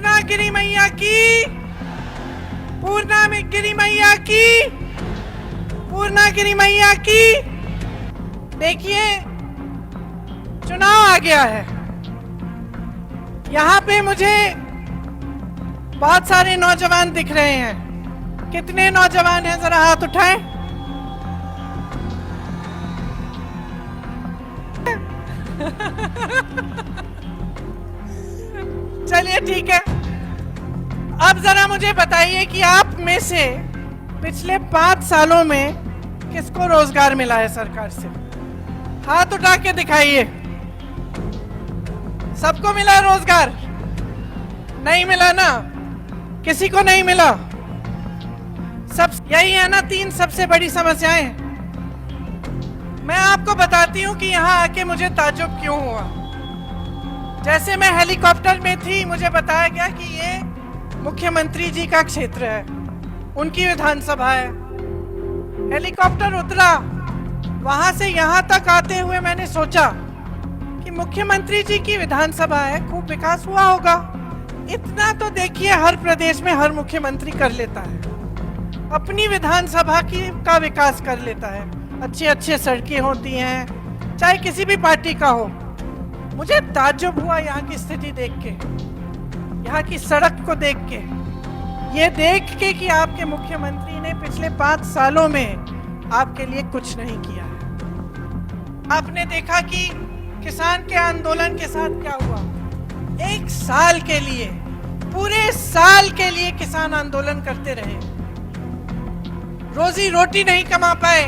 पूर्णागिरि मैया की, पूर्णागिरि मैया की, पूर्णागिरि मैया की। देखिए, चुनाव आ गया है। यहाँ पे मुझे बहुत सारे नौजवान दिख रहे हैं। कितने नौजवान हैं, जरा हाथ उठाएं। चलिए ठीक है। अब जरा मुझे बताइए कि आप में से पिछले 5 सालों में किसको रोजगार मिला है सरकार से? हाथ उठा के दिखाइए। सबको मिला है रोजगार? नहीं मिला ना, किसी को नहीं मिला। सब यही है ना 3 सबसे बड़ी समस्याएं। मैं आपको बताती हूं कि यहाँ आके मुझे ताज्जुब क्यों हुआ। जैसे मैं हेलीकॉप्टर में थी, मुझे बताया गया कि ये मुख्यमंत्री जी का क्षेत्र है, उनकी विधानसभा है। हेलीकॉप्टर उतरा, वहां से यहाँ तक आते हुए मैंने सोचा कि मुख्यमंत्री जी की विधानसभा है, खूब विकास हुआ होगा। इतना तो देखिए हर प्रदेश में हर मुख्यमंत्री कर लेता है, अपनी विधानसभा का विकास कर लेता है। अच्छी अच्छी सड़कें होती हैं, चाहे किसी भी पार्टी का हो। मुझे ताज्जुब हुआ यहाँ की स्थिति देख के, यहाँ की सड़क को देख के, ये देख के कि आपके मुख्यमंत्री ने पिछले 5 सालों में आपके लिए कुछ नहीं किया है। आपने देखा कि किसान के आंदोलन के साथ क्या हुआ। 1 साल के लिए, पूरे साल के लिए किसान आंदोलन करते रहे, रोजी रोटी नहीं कमा पाए।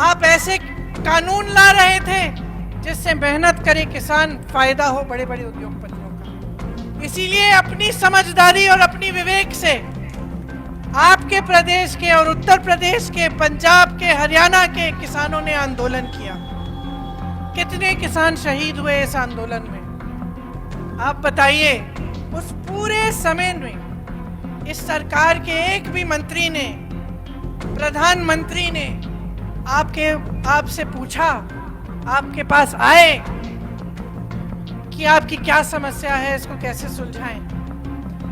आप ऐसे कानून ला रहे थे जिससे मेहनत करे किसान, फायदा हो बड़े बड़े उद्योगपतियों का। इसीलिए अपनी समझदारी और अपनी विवेक से आपके प्रदेश के और उत्तर प्रदेश के, पंजाब के, हरियाणा के किसानों ने आंदोलन किया। कितने किसान शहीद हुए इस आंदोलन में, आप बताइए। उस पूरे समय में इस सरकार के एक भी मंत्री ने, प्रधानमंत्री ने आपसे पूछा, आपके पास आए कि आपकी क्या समस्या है, इसको कैसे सुलझाएं।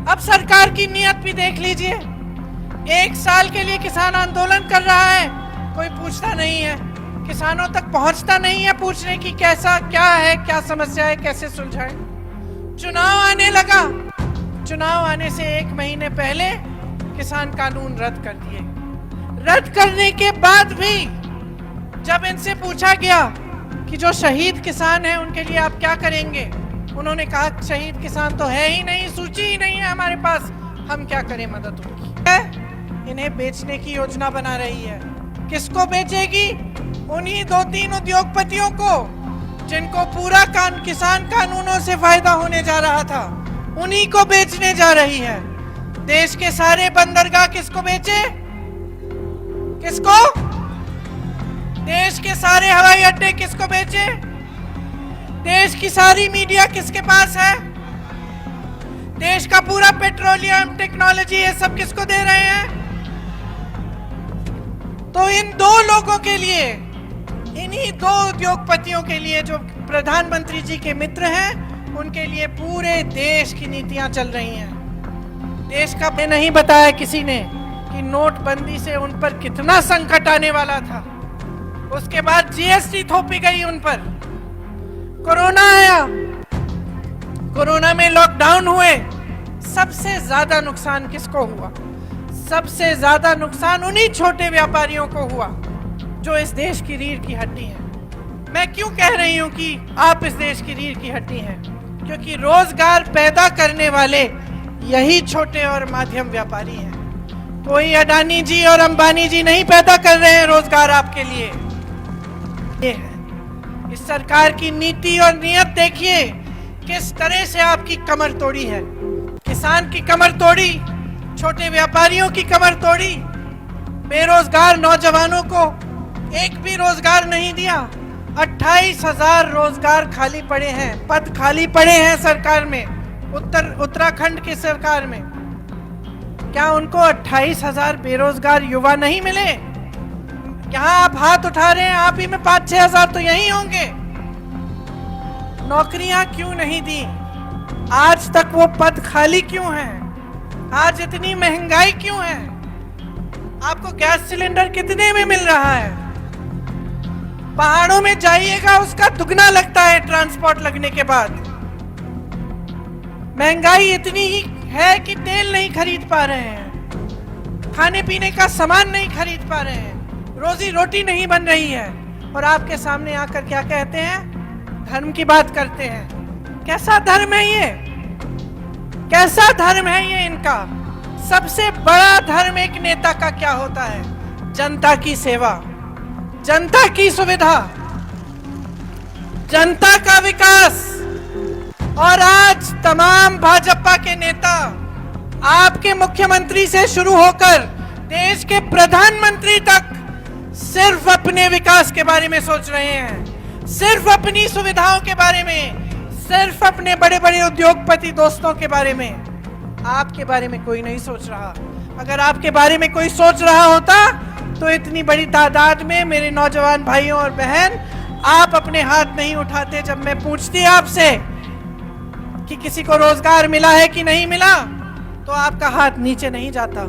अब सरकार की नीयत भी देख लीजिए। 1 साल के लिए किसान आंदोलन कर रहा है, कोई पूछता नहीं है, किसानों तक पहुंचता नहीं है पूछने की कैसा क्या है, क्या समस्या है, कैसे सुलझाएं। चुनाव आने लगा, चुनाव आने से 1 महीने पहले किसान कानून रद्द कर दिए। रद्द करने के बाद भी जब इनसे पूछा गया कि जो शहीद किसान हैं उनके लिए आप क्या करेंगे, उन्होंने कहा शहीद किसान तो है ही नहीं, सूची ही नहीं है हमारे पास, हम क्या करें मदद उनकी। इन्हें बेचने की योजना बना रही है। किसको बेचेगी? उन्हीं 2-3 उद्योगपतियों को जिनको पूरा किसान कानूनों से फायदा होने जा रहा था, उन्हीं को बेचने जा रही है। देश के सारे बंदरगाह किसको बेचे? किसको? देश के सारे हवाई अड्डे किसको बेचे? देश की सारी मीडिया किसके पास है? देश का पूरा पेट्रोलियम, टेक्नोलॉजी, ये सब किसको दे रहे हैं? तो इन 2 लोगों के लिए, इन्हीं 2 उद्योगपतियों के लिए जो प्रधानमंत्री जी के मित्र हैं, उनके लिए पूरे देश की नीतियां चल रही हैं। देश का नहीं बताया किसी ने कि नोटबंदी से उन पर कितना संकट आने वाला था। उसके बाद जीएसटी थोपी गई उन पर। कोरोना आया, कोरोना में लॉकडाउन हुए। सबसे ज्यादा नुकसान किसको हुआ? सबसे ज्यादा नुकसान उन्हीं छोटे व्यापारियों को हुआ जो इस देश की रीढ़ की हड्डी है। मैं क्यों कह रही हूं कि आप इस देश की रीढ़ की हड्डी हैं? क्योंकि रोजगार पैदा करने वाले यही छोटे और माध्यम व्यापारी हैं। कोई अडानी जी और अंबानी जी नहीं पैदा कर रहे हैं रोजगार आपके लिए। ये है इस सरकार की नीति और नीयत। देखिए किस तरह से आपकी कमर तोड़ी है, किसान की कमर तोड़ी, छोटे व्यापारियों की कमर तोड़ी, बेरोजगार नौजवानों को एक भी रोजगार नहीं दिया। 28,000 रोजगार खाली पड़े हैं, पद खाली पड़े हैं सरकार में, उत्तराखंड की सरकार में। क्या उनको 28,000 बेरोजगार युवा नहीं मिले? यहाँ आप हाथ उठा रहे हैं, आप ही में 5-6 हजार तो यही होंगे। नौकरियां क्यों नहीं दी? आज तक वो पद खाली क्यों है? आज इतनी महंगाई क्यों है? आपको गैस सिलेंडर कितने में मिल रहा है? पहाड़ों में जाइएगा, उसका दुगना लगता है ट्रांसपोर्ट लगने के बाद। महंगाई इतनी ही है कि तेल नहीं खरीद पा रहे हैं, खाने पीने का सामान नहीं खरीद पा रहे हैं, रोजी रोटी नहीं बन रही है, और आपके सामने आकर क्या कहते हैं? धर्म की बात करते हैं। कैसा धर्म है ये? कैसा धर्म है ये इनका? सबसे बड़ा धर्म एक नेता का क्या होता है? जनता की सेवा, जनता की सुविधा, जनता का विकास। और आज तमाम भाजपा के नेता आपके मुख्यमंत्री से शुरू होकर देश के प्रधानमंत्री तक सिर्फ अपने विकास के बारे में सोच रहे हैं, सिर्फ अपनी सुविधाओं के बारे में, सिर्फ अपने बड़े बड़े उद्योगपति दोस्तों के बारे में। आपके बारे में कोई नहीं सोच रहा। अगर आपके बारे में कोई सोच रहा होता तो इतनी बड़ी तादाद में मेरे नौजवान भाइयों और बहन आप अपने हाथ नहीं उठाते। जब मैं पूछती आपसे कि किसी को रोजगार मिला है कि नहीं मिला, तो आपका हाथ नीचे नहीं जाता।